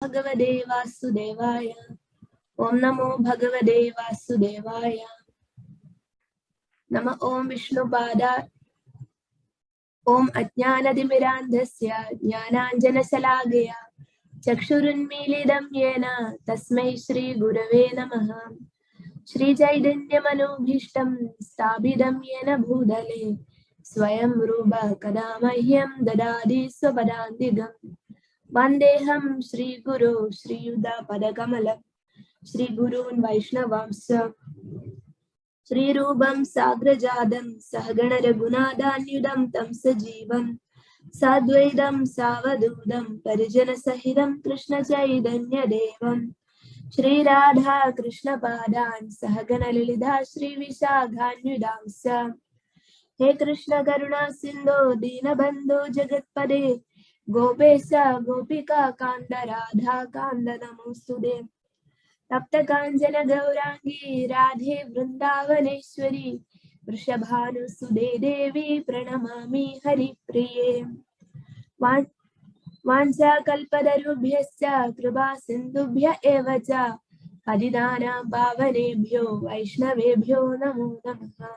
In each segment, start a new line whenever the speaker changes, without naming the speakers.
Bhagavate Vasudevaya. Om Namo Bhagavate Vasudevaya. Nama Om Vishnupada. Om Ajnanadimirandhasya Jnananjana Salagaya Chakshurunmilidam Yena Tasmai Shri Gurave Namaha. Shri Chaitanya Manobhishtam Stabhidam Yena Bhudale Swayam Rupa Kadamahyam Dadadi Swapadantigam Vandeham Shri Guru Shri Yuddha Padakamalam Shri Gurun Vaishnavamsa Shri Rupam Sagrajadam Sahagana Raghunadanyudam Tam Sajivam Sadvaidam Savadudam Parijana Sahidam Krishna Chaitanya Devam Shri Radha Krishna Padan Sahagana Lilidha Shri Vishaganyudamsa. He Krishna Karuna Sindhu Dinabandhu Jagatpade Gopesa Gopika Kanda Radha Kanda Namostude Tapta Kanjana Gaurangi Radhe Vrindavaneshwari Vrishabhanu Sude Devi Pranamami Hari Priye Vancha Kalpadarubhyascha Kripa Sindhubhya Evacha Hadidana Bhavanebhyo Vaishnavebhyo Namo Namaha.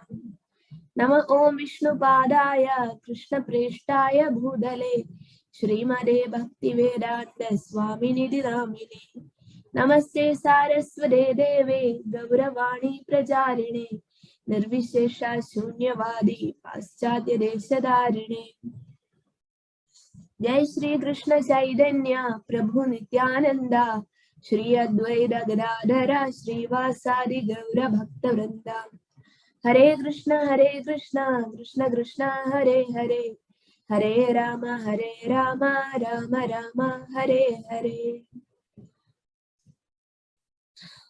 Nama Om Vishnu Padaya Krishna Preshtaya Bhudale Srimade Bhakti Vedanta Swami Nidhi Namaste Saraswate Deve Gauravani Prajarine Nirvishesha Shunyavadi Paschatya Deshadarine. Jai Shri Krishna Chaitanya Prabhu Nityananda Shri Advaita Gadadhara Shri Vasadi Gaura Bhakta Vrinda. Hare Krishna Krishna Krishna Hare Hare Hare Rama Rama Rama Hare Hare.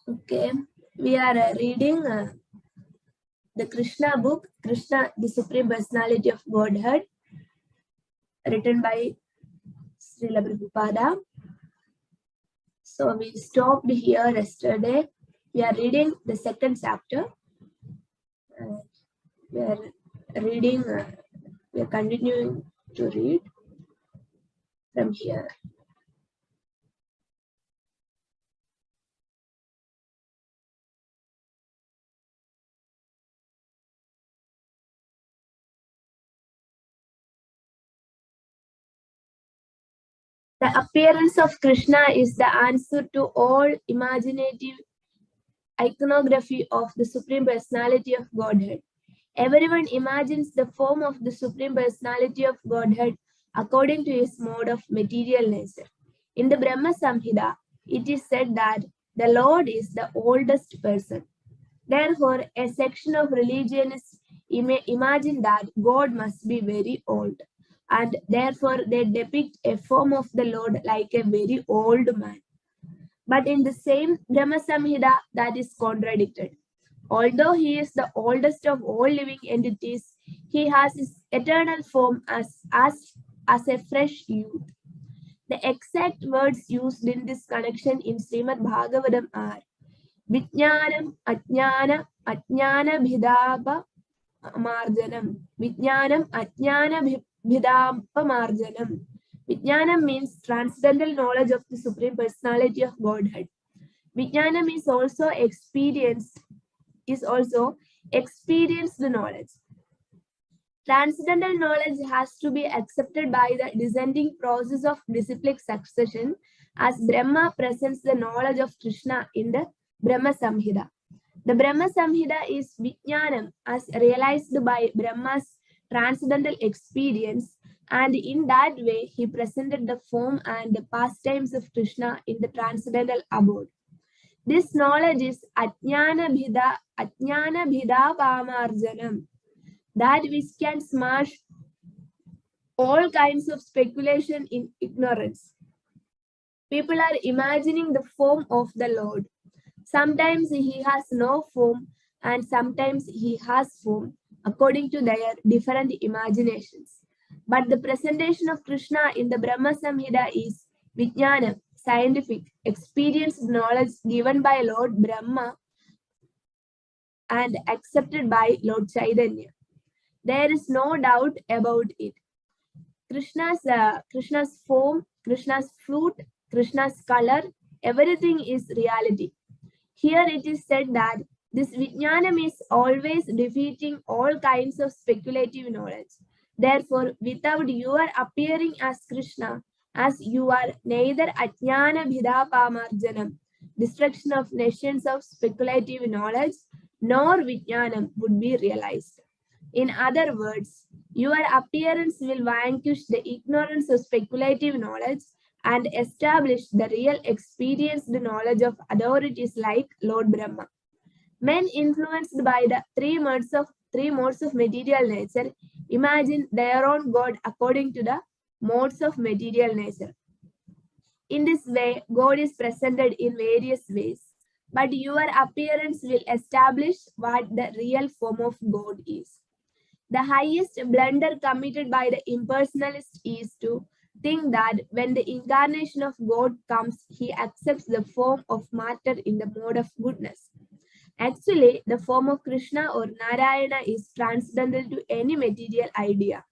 Okay, we are reading the Krishna book, Krishna, the Supreme Personality of Godhead, written by Srila Prabhupada. So we stopped here yesterday. We are reading the second chapter. We are reading, we are continuing to read from here. The appearance of Krishna is the answer to all imaginative iconography of the Supreme Personality of Godhead. Everyone imagines the form of the Supreme Personality of Godhead according to his mode of material nature. In the Brahma Samhita, it is said that the Lord is the oldest person. Therefore, a section of religionists imagine that God must be very old, and therefore they depict a form of the Lord like a very old man. But in the same Brahma Samhita, that is contradicted. Although he is the oldest of all living entities, he has his eternal form as a fresh youth. The exact words used in this connection in Srimad Bhagavatam are Vijnanam Ajnana Bhidapa Marjanam. Vijnanam Ajnana Bhidapa Marjanam. Vijnanam means transcendental knowledge of the Supreme Personality of Godhead. Vijnanam is also experienced knowledge. Transcendental knowledge has to be accepted by the descending process of disciplic succession, as Brahma presents the knowledge of Krishna in the Brahma Samhita. The Brahma Samhita is Vijnanam as realized by Brahma's transcendental experience, and in that way he presented the form and the pastimes of Krishna in the transcendental abode. This knowledge is Ajnana Bhida Pamarjanam, that which can smash all kinds of speculation in ignorance. People are imagining the form of the Lord. Sometimes he has no form and sometimes he has form according to their different imaginations. But the presentation of Krishna in the Brahma Samhita is Vijnana, scientific, experienced knowledge given by Lord Brahma and accepted by Lord Chaitanya. There is no doubt about it. Krishna's form, Krishna's fruit, Krishna's color, everything is reality. Here it is said that this Vijnanam is always defeating all kinds of speculative knowledge. Therefore, without your appearing as Krishna, as you are neither Ajnana Bhidapamarjanam, destruction of nations of speculative knowledge, nor Vijnanam would be realized. In other words, your appearance will vanquish the ignorance of speculative knowledge and establish the real experienced knowledge of authorities like Lord Brahma. Men influenced by the three modes of material nature imagine their own God according to the modes of material nature. In this way, God is presented in various ways, but your appearance will establish what the real form of God is. The highest blunder committed by the impersonalist is to think that when the incarnation of God comes, he accepts the form of matter in the mode of goodness. Actually, the form of Krishna or Narayana is transcendental to any material idea.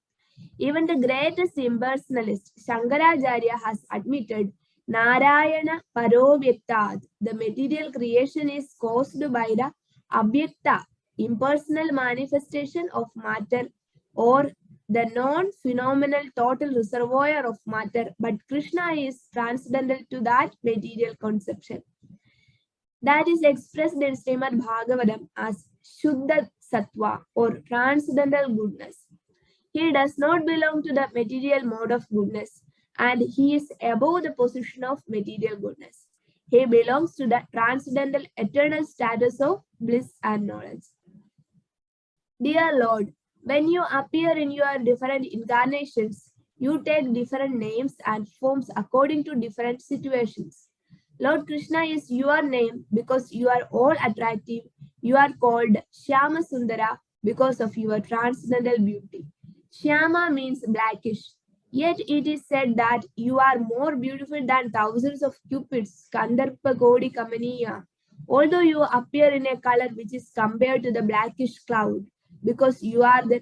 Even the greatest impersonalist, Shankaracharya, has admitted Narayana Parovyaktat. The material creation is caused by the Abhyakta, impersonal manifestation of matter, or the non-phenomenal total reservoir of matter, but Krishna is transcendental to that material conception. That is expressed in Srimad Bhagavatam as Shuddha Sattva or transcendental goodness. He does not belong to the material mode of goodness, and he is above the position of material goodness. He belongs to the transcendental eternal status of bliss and knowledge. Dear Lord, when you appear in your different incarnations, you take different names and forms according to different situations. Lord Krishna is your name because you are all attractive. You are called Shyama Sundara because of your transcendental beauty. Shyama means blackish. Yet it is said that you are more beautiful than thousands of cupids, Kandarpa Kodi Kamaniya. Although you appear in a color which is compared to the blackish cloud, because you are the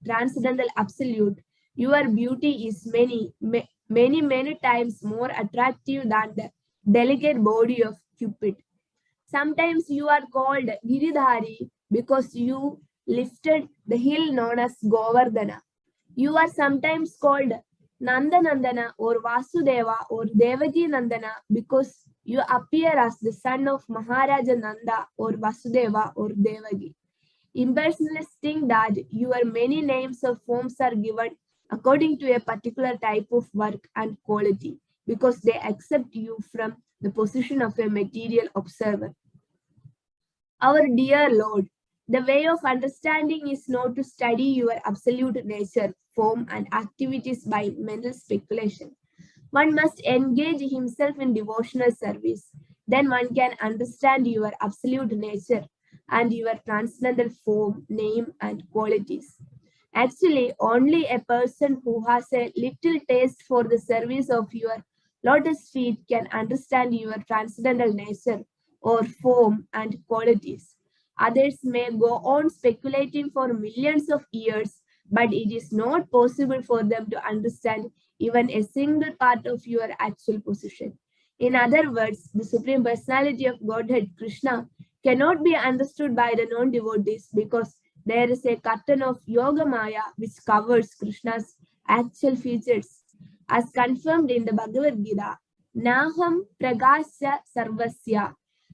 transcendental absolute, your beauty is many times more attractive than the delicate body of Cupid. Sometimes you are called Giridhari because you lifted the hill known as Govardhana. You are sometimes called Nandanandana or Vasudeva or Devaki Nandana because you appear as the son of Maharaja Nanda or Vasudeva or Devaki. Impersonalists think that your many names or forms are given according to a particular type of work and quality because they accept you from the position of a material observer. Our dear Lord, the way of understanding is not to study your absolute nature, form, and activities by mental speculation. One must engage himself in devotional service. Then one can understand your absolute nature and your transcendental form, name, and qualities. Actually, only a person who has a little taste for the service of your lotus feet can understand your transcendental nature or form and qualities. Others may go on speculating for millions of years, but it is not possible for them to understand even a single part of your actual position. In other words, the Supreme Personality of Godhead, Krishna, cannot be understood by the non-devotees because there is a curtain of Yoga Maya which covers Krishna's actual features. As confirmed in the Bhagavad Gita, Naham Pragasya Sarvasya.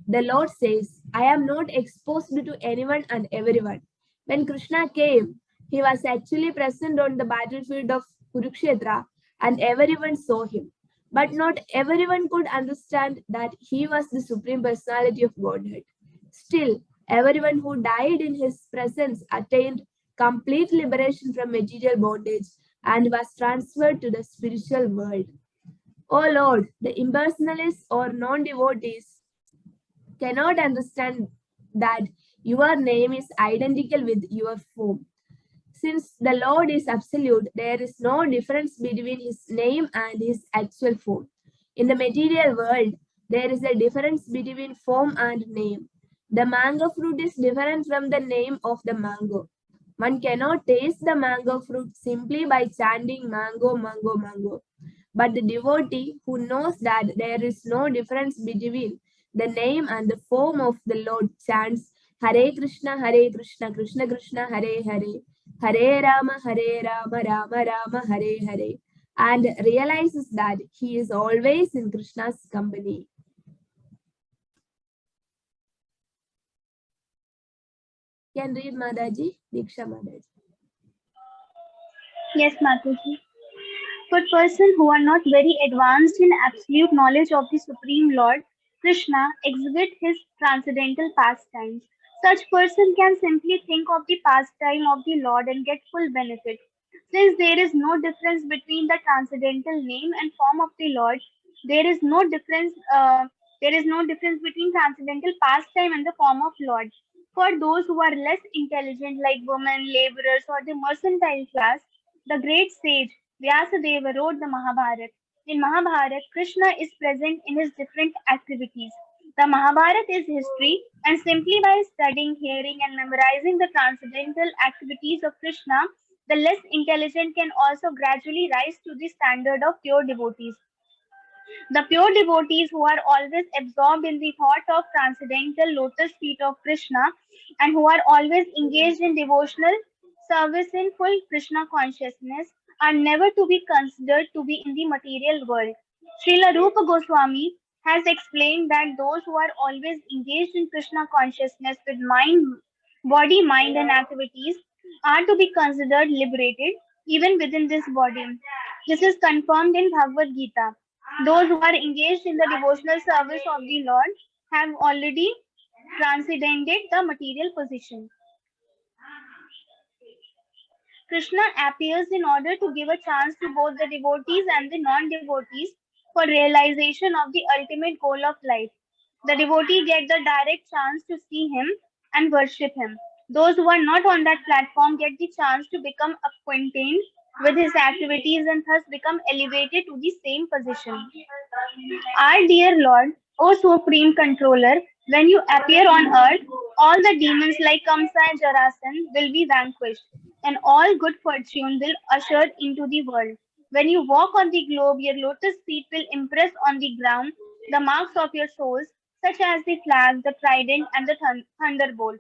The Lord says, I am not exposed to anyone and everyone. When Krishna came, he was actually present on the battlefield of Kurukshetra and everyone saw him. But not everyone could understand that he was the Supreme Personality of Godhead. Still, everyone who died in his presence attained complete liberation from material bondage and was transferred to the spiritual world. O Lord, the impersonalists or non-devotees cannot understand that your name is identical with your form. Since the Lord is absolute, there is no difference between his name and his actual form. In the material world, there is a difference between form and name. The mango fruit is different from the name of the mango. One cannot taste the mango fruit simply by chanting mango, mango, mango. But the devotee who knows that there is no difference between the name and the form of the Lord chants Hare Krishna, Krishna Krishna, Hare Hare, Hare Rama, Rama Rama, Hare Hare, and realizes that he is always in Krishna's company. Can read Mataji? Diksha Mataji.
Yes, Mataji. For persons who are not very advanced in absolute knowledge of the Supreme Lord, Krishna exhibit his transcendental pastimes. Such person can simply think of the pastime of the Lord and get full benefit. Since there is no difference between the transcendental name and form of the Lord, there is no difference. There is no difference between transcendental pastime and the form of Lord. For those who are less intelligent, like women, laborers, or the mercantile class, the great sage Vyasadeva wrote the Mahabharata. In Mahabharata, Krishna is present in his different activities. The Mahabharata is history, and simply by studying, hearing, and memorizing the transcendental activities of Krishna, the less intelligent can also gradually rise to the standard of pure devotees. The pure devotees who are always absorbed in the thought of transcendental lotus feet of Krishna and who are always engaged in devotional service in full Krishna consciousness are never to be considered to be in the material world. Srila Rupa Goswami has explained that those who are always engaged in Krishna consciousness with body, mind, and activities are to be considered liberated even within this body. This is confirmed in Bhagavad Gita. Those who are engaged in the devotional service of the Lord have already transcended the material position. Krishna appears in order to give a chance to both the devotees and the non-devotees for realization of the ultimate goal of life. The devotee get the direct chance to see him and worship him. Those who are not on that platform get the chance to become acquainted with his activities and thus become elevated to the same position. Our dear Lord, O Supreme Controller, when you appear on earth, all the demons like Kamsa and Jarasan will be vanquished, and all good fortune will ushered into the world. When you walk on the globe, your lotus feet will impress on the ground the marks of your souls, such as the flag, the trident, and the thunderbolt.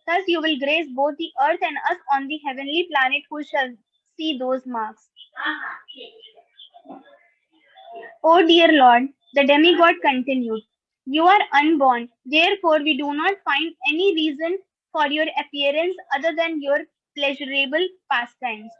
Thus you will grace both the earth and us on the heavenly planet who shall see those marks. O dear Lord, the demigod continued, you are unborn, therefore we do not find any reason for your appearance other than your pleasurable pastimes.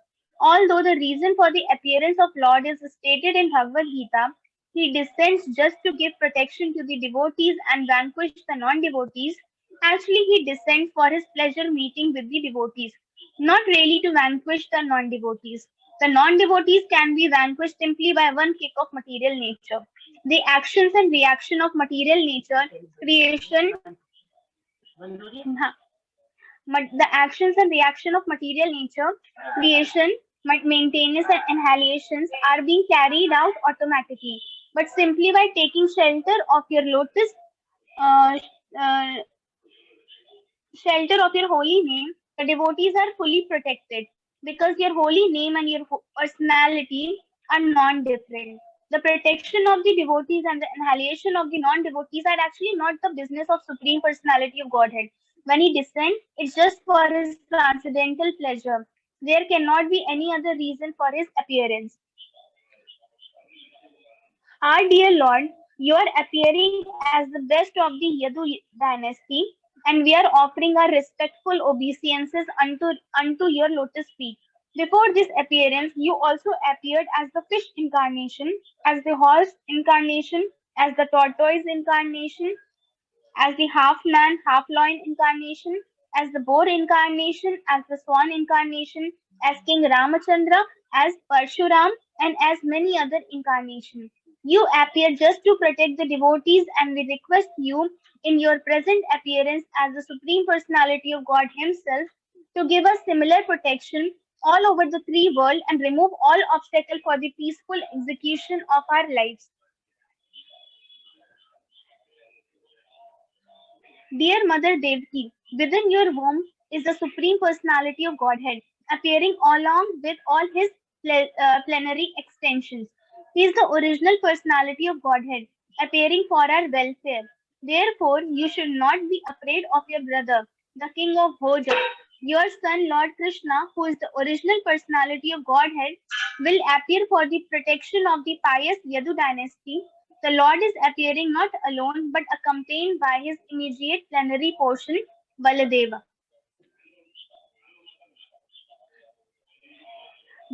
Although the reason for the appearance of Lord is stated in Bhagavad Gita, he descends just to give protection to the devotees and vanquish the non-devotees. Actually, he descends for his pleasure meeting with the devotees, not really to vanquish the non-devotees. The non-devotees can be vanquished simply by one kick of material nature. The actions and reaction of material nature, creation, the actions and reaction of material nature, creation, maintenance, and inhalations are being carried out automatically. But simply by taking shelter of your lotus, uh, uh, shelter of your holy name, the devotees are fully protected because your holy name and your personality are non-different. The protection of the devotees and the annihilation of the non-devotees are actually not the business of Supreme Personality of Godhead. When he descends, it's just for his transcendental pleasure. There cannot be any other reason for his appearance. Our dear Lord, you are appearing as the best of the Yadu dynasty, and we are offering our respectful obeisances unto your lotus feet. Before this appearance, you also appeared as the fish incarnation, as the horse incarnation, as the tortoise incarnation, as the half man, half lion incarnation, as the boar incarnation, as the swan incarnation, as King Ramachandra, as Parshuram, and as many other incarnations. You appear just to protect the devotees, and we request you, in your present appearance as the Supreme Personality of God Himself, to give us similar protection all over the three worlds and remove all obstacle for the peaceful execution of our lives. Dear Mother Devaki, within your womb is the Supreme Personality of Godhead, appearing along with all his plenary extensions. He is the original personality of Godhead, appearing for our welfare. Therefore, you should not be afraid of your brother, the king of Bhoja. Your son, Lord Krishna, who is the original personality of Godhead, will appear for the protection of the pious Yadu dynasty. The Lord is appearing not alone but accompanied by his immediate plenary portion, Baladeva.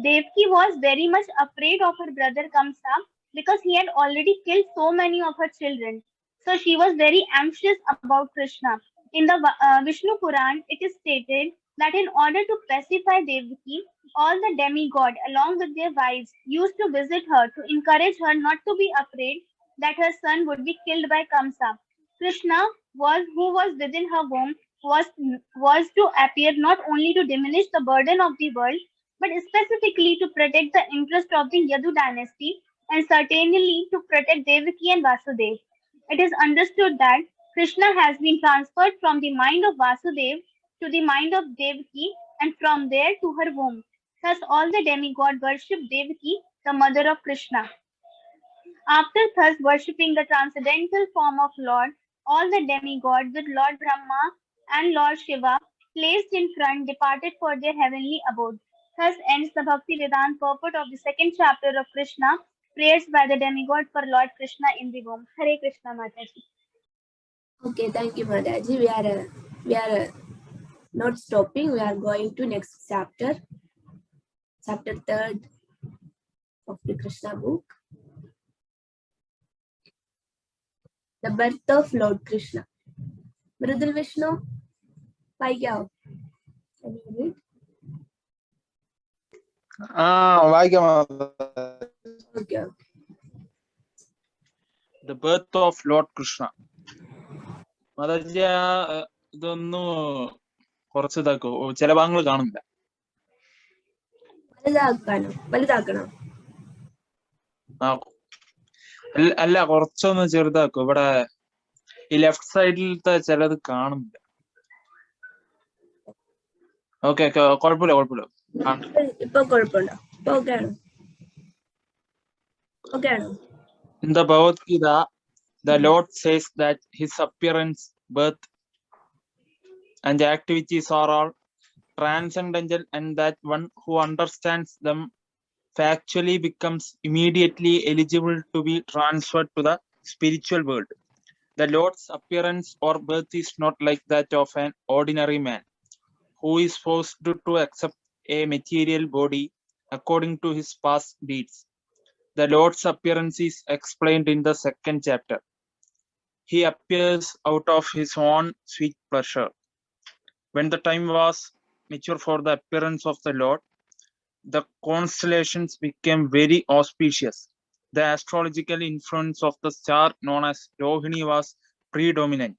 Devaki was very much afraid of her brother Kamsa because he had already killed so many of her children. So she was very anxious about Krishna. In the Vishnu Puran, it is stated that in order to pacify Devaki, all the demigod, along with their wives, used to visit her to encourage her not to be afraid that her son would be killed by Kamsa. Krishna who was within her womb, was to appear not only to diminish the burden of the world but specifically to protect the interest of the Yadu dynasty and certainly to protect Devaki and Vasudev. It is understood that Krishna has been transferred from the mind of Vasudev to the mind of Devaki and from there to her womb. Thus, all the demigod worship Devaki, the mother of Krishna. After thus worshipping the transcendental form of Lord, all the demigods with Lord Brahma and Lord Shiva placed in front departed for their heavenly abode. Thus ends the Bhakti Vedanta purport of the second chapter of Krishna, prayers by the demigod for Lord Krishna in the womb. Hare Krishna Mataji.
Okay, thank you, Mataji. We are not stopping. We are going to next chapter, chapter 3rd of the Krishna book, the birth of Lord Krishna. Mridul Vishnu, Paigao. Can you read? Okay.
The birth of Lord Krishna. മദാജി ഇതൊന്ന് കുറച്ച് ഇതാക്കോ, ചില ഭാഗങ്ങൾ കാണുന്നില്ല.
വലുതാക്കണോ?
അല്ല, കുറച്ചൊന്ന് ചെറുതാക്കോ. ഇവിടെ ഈ left സൈഡിലത്തെ ചിലത് കാണുന്നില്ല. ഓക്കെ, കുഴപ്പമില്ല.
ഇപ്പൊ കുഴപ്പമുണ്ടോ? ഓക്കെ ആണോ?
In the Bhagavad Gita, the Lord says that his appearance, birth, and activities are all transcendental, and that one who understands them factually becomes immediately eligible to be transferred to the spiritual world. The Lord's appearance or birth is not like that of an ordinary man, who is forced to accept a material body according to his past deeds. The Lord's appearance is explained in the second chapter. He appears out of his own sweet pleasure. When the time was mature for the appearance of the Lord, the constellations became very auspicious. The astrological influence of the star known as Rohini was predominant.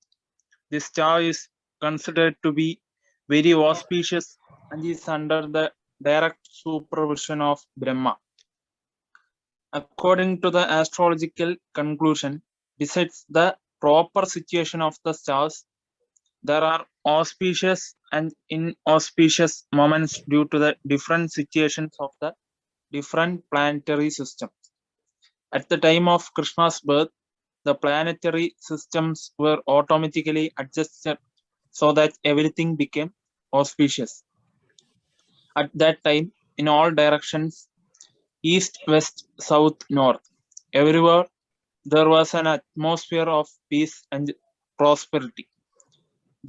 This star is considered to be very auspicious and is under the direct supervision of Brahma. According to the astrological conclusion, besides the proper situation of the stars, there are auspicious and inauspicious moments due to the different situations of the different planetary systems. At the time of Krishna's birth, the planetary systems were automatically adjusted so that everything became auspicious. At that time, in all directions, east, west, south, north, everywhere there was an atmosphere of peace and prosperity.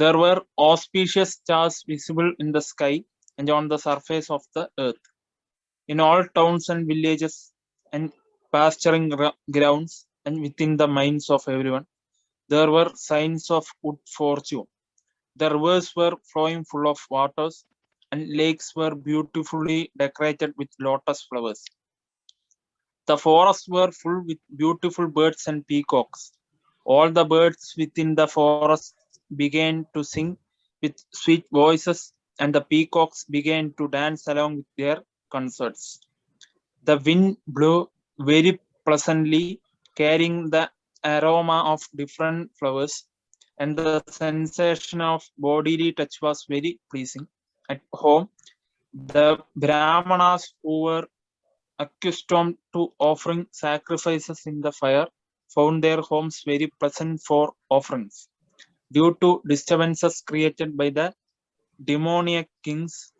There were auspicious stars visible in the sky and on the surface of the earth. In all towns and villages and pasturing grounds and within the minds of everyone, there were signs of good fortune. The rivers were flowing full of waters, and lakes were beautifully decorated with lotus flowers. The forests were full with beautiful birds and peacocks. All the birds within the forest began to sing with sweet voices, and the peacocks began to dance along with their concerts. The wind blew very pleasantly, carrying the aroma of different flowers, and the sensation of bodily touch was very pleasing. At home, the Brahmanas who were accustomed to offering sacrifices in the fire, found their homes very pleasant for offerings. Due to disturbances created by the demoniac kings,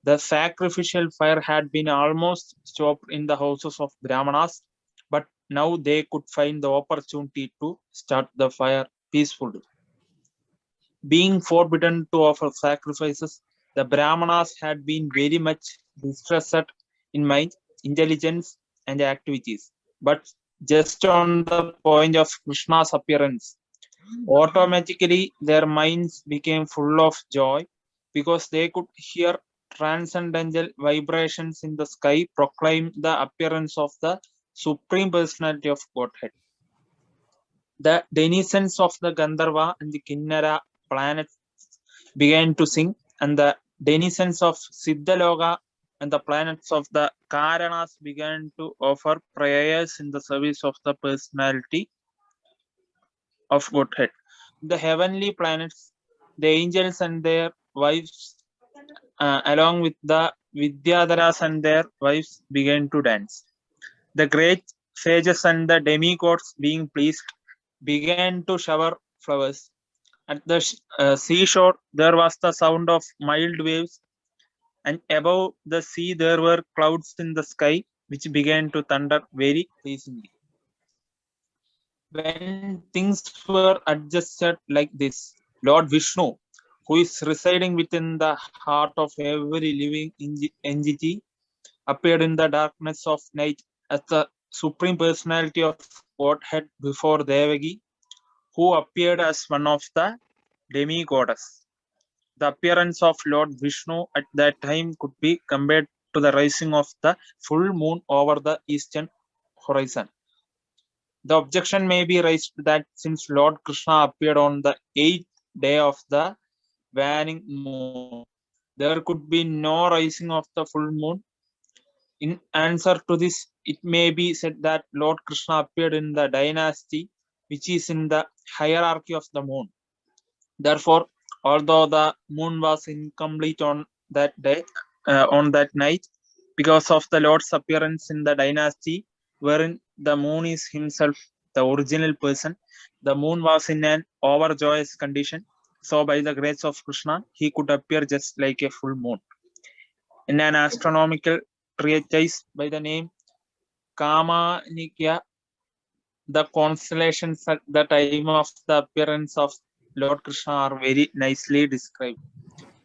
the sacrificial fire had been almost stopped in the houses of Brahmanas, but now they could find the opportunity to start the fire peacefully. Being forbidden to offer sacrifices, the Brahmanas had been very much distressed in mind, intelligence, and activities. But just on the point of Krishna's appearance, automatically their minds became full of joy because they could hear transcendental vibrations in the sky proclaim the appearance of the Supreme Personality of Godhead. The denizens of the Gandharva and the Kinnara planets began to sing, and the denizens of Siddhaloka and the planets of the Karanas began to offer prayers in the service of the personality of Godhead. The heavenly planets, the angels and their wives, along with the Vidyadharas and their wives, began to dance. The great sages and the demigods, being pleased, began to shower flowers. At the seashore, there was the sound of mild waves, and above the sea, there were clouds in the sky, which began to thunder very pleasingly. When things were adjusted like this, Lord Vishnu, who is residing within the heart of every living entity, appeared in the darkness of night as the Supreme Personality of Godhead before Devaki, who appeared as one of the demigoddess. The appearance of Lord Vishnu at that time could be compared to the rising of the full moon over the eastern horizon. The objection may be raised that since Lord Krishna appeared on the 8th day of the waning moon, there could be no rising of the full moon. In answer to this, it may be said that Lord Krishna appeared in the dynasty which is in the hierarchy of the moon. Therefore, although the moon was incomplete on that day, on that night, because of the Lord's appearance in the dynasty, wherein the moon is himself the original person, the moon was in an overjoyous condition. So, by the grace of Krishna, he could appear just like a full moon. In an astronomical treatise by the name Kamanikya, the constellations at the time of the appearance of Lord Krishna are very nicely described.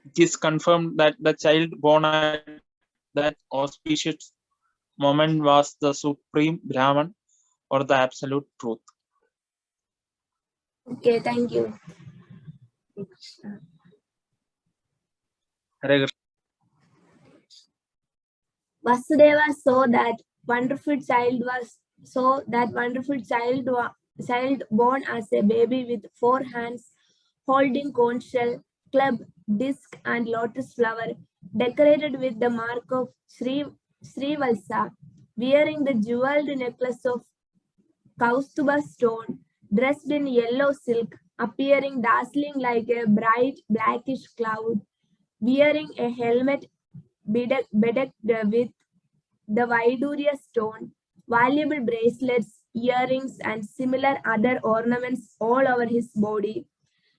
It is confirmed that the child born at that auspicious moment was the Supreme Brahman or the absolute truth.
Okay, thank you.
Hare Krishna.
Vasudeva saw that wonderful child born as a baby with 4 hands, holding conch shell, club, disc, and lotus flower, decorated with the mark of Srivalsa, wearing the jeweled necklace of Kaustuba stone, dressed in yellow silk, appearing dazzling like a bright blackish cloud, wearing a helmet bedecked with the Vaidurya stone, valuable bracelets, earrings, and similar other ornaments all over his body,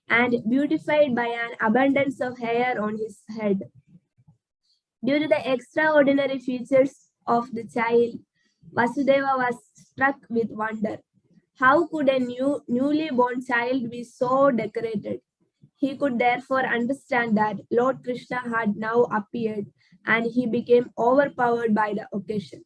and beautified by an abundance of hair on his head. Due to the extraordinary features of the child, Vasudeva was struck with wonder. How could a newly born child be so decorated? He could therefore understand that Lord Krishna had now appeared, and he became overpowered by the occasion.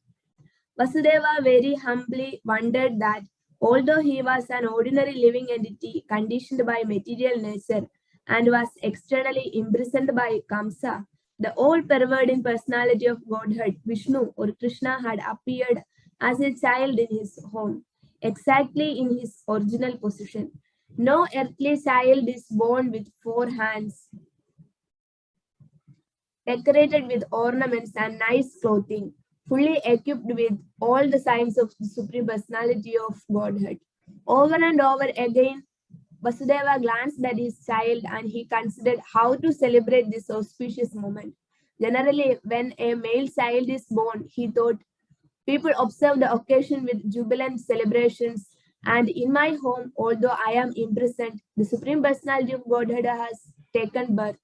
Vasudeva very humbly wondered that although he was an ordinary living entity conditioned by material nature and was externally imprisoned by Kamsa, the all-pervading personality of Godhead, Vishnu or Krishna, had appeared as a child in his home, exactly in his original position. No earthly child is born with 4 hands, decorated with ornaments and nice clothing, fully equipped with all the signs of the Supreme Personality of Godhead. Over and over again, Vasudeva glanced at his child and he considered how to celebrate this auspicious moment. Generally, when a male child is born, he thought people observe the occasion with jubilant celebrations. And in my home, although I am imprisoned, the Supreme Personality of Godhead has taken birth.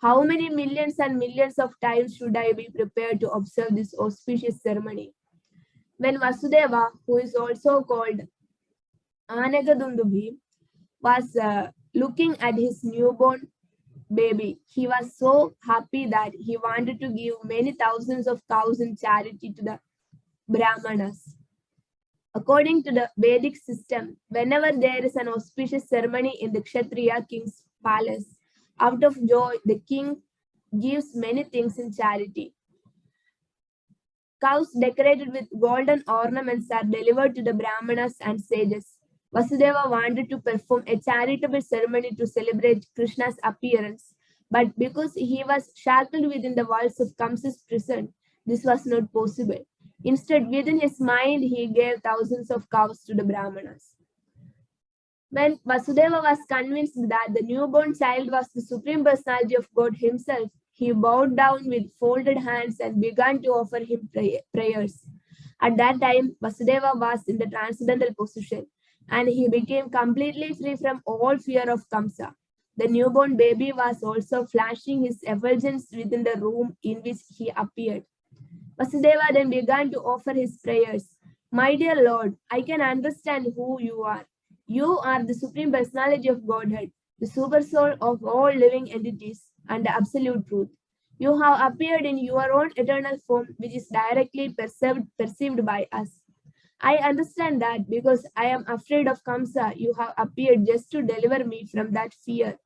How many millions and millions of times should I be prepared to observe this auspicious ceremony? When Vasudeva, who is also called Anagadundubhi, was looking at his newborn baby, he was so happy that he wanted to give many thousands of cows in charity to the Brahmanas. According to the Vedic system, whenever there is an auspicious ceremony in the Kshatriya king's palace, out of joy, the king gives many things in charity. Cows decorated with golden ornaments are delivered to the Brahmanas and sages. Vasudeva wanted to perform a charitable ceremony to celebrate Krishna's appearance, but because he was shackled within the walls of Kamsa's prison, this was not possible. Instead, within his mind, he gave thousands of cows to the Brahmanas. When Vasudeva was convinced that the newborn child was the Supreme Personality of God himself, he bowed down with folded hands and began to offer him prayers. At that time, Vasudeva was in the transcendental position, and he became completely free from all fear of Kamsa. The newborn baby was also flashing his effulgence within the room in which he appeared. Vasudeva then began to offer his prayers. My dear Lord, I can understand who you are. You are the Supreme Personality of Godhead, the super soul of all living entities, and the absolute truth. You have appeared in your own eternal form, which is directly perceived by us. I understand that because I am afraid of Kamsa, you have appeared just to deliver me from that fear.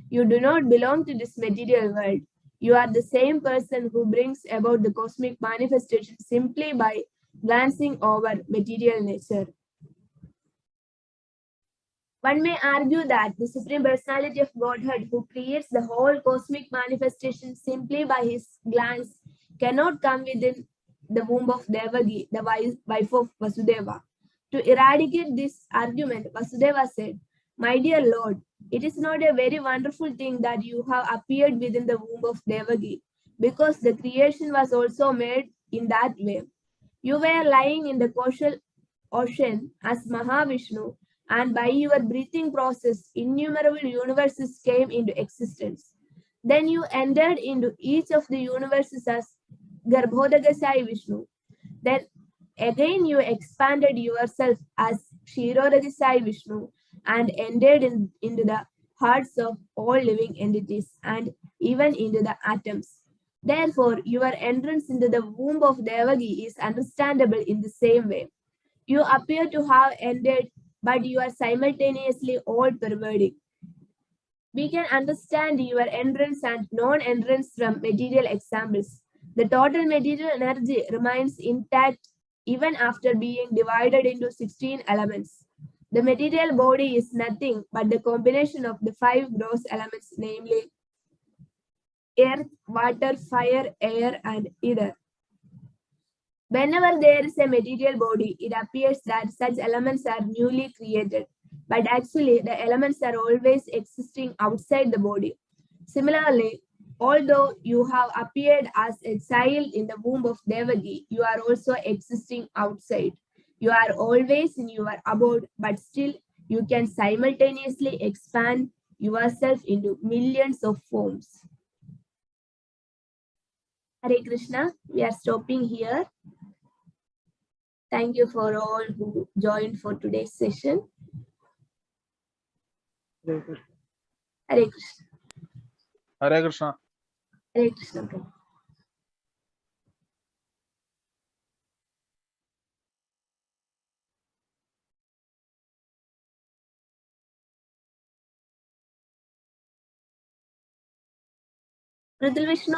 You do not belong to this material world. You are the same person who brings about the cosmic manifestation simply by glancing over material nature. One may argue that the Supreme Personality of Godhead, who creates the whole cosmic manifestation simply by his glance, cannot come within the womb of Devagi, the wife of Vasudeva. To eradicate this argument, Vasudeva said, My dear Lord, it is not a very wonderful thing that you have appeared within the womb of Devagi, because the creation was also made in that way. You were lying in the causal ocean as Mahavishnu, and by your breathing process, innumerable universes came into existence. Then you entered into each of the universes as Garbhodagasai Vishnu. Then again you expanded yourself as Kshirodagasai Vishnu and entered into the hearts of all living entities and even into the atoms. Therefore, your entrance into the womb of Devagi is understandable in the same way. You appear to have ended, but you are simultaneously all pervading. We can understand your entrance and non-entrance from material examples. The total material energy remains intact even after being divided into 16 elements. The material body is nothing but the combination of the 5 gross elements, namely earth, water, fire, air, and ether. Whenever there is a material body, it appears that such elements are newly created, but actually the elements are always existing outside the body. Similarly, although you have appeared as a child in the womb of Devagi, you are also existing outside. You are always in your abode, but still you can simultaneously expand yourself into millions of forms. Hare Krishna, we are stopping here. Thank you for all who joined for today's session. Hare Krishna.
Hare Krishna.
Hare Krishna. Pradil Vishnu,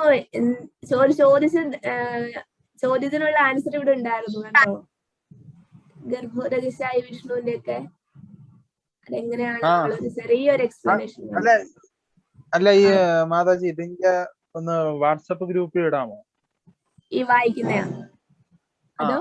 ചോദ്യത്തിനുള്ള answer ഇവിടെ ഉണ്ടായിരുന്നു കേട്ടോ. ഗർഭോദകശായി വിഷ്ണുവിന്റെ ഒക്കെ അതെങ്ങനെയാണെന്നുള്ളത് ചെറിയൊരു explanation.
അല്ല ഈ മാതാജി ഇതിന്റെ ഒന്ന് വാട്സപ്പ് ഗ്രൂപ്പിൽ ഇടാമോ?
ഈ വായിക്കുന്നയാ അതോ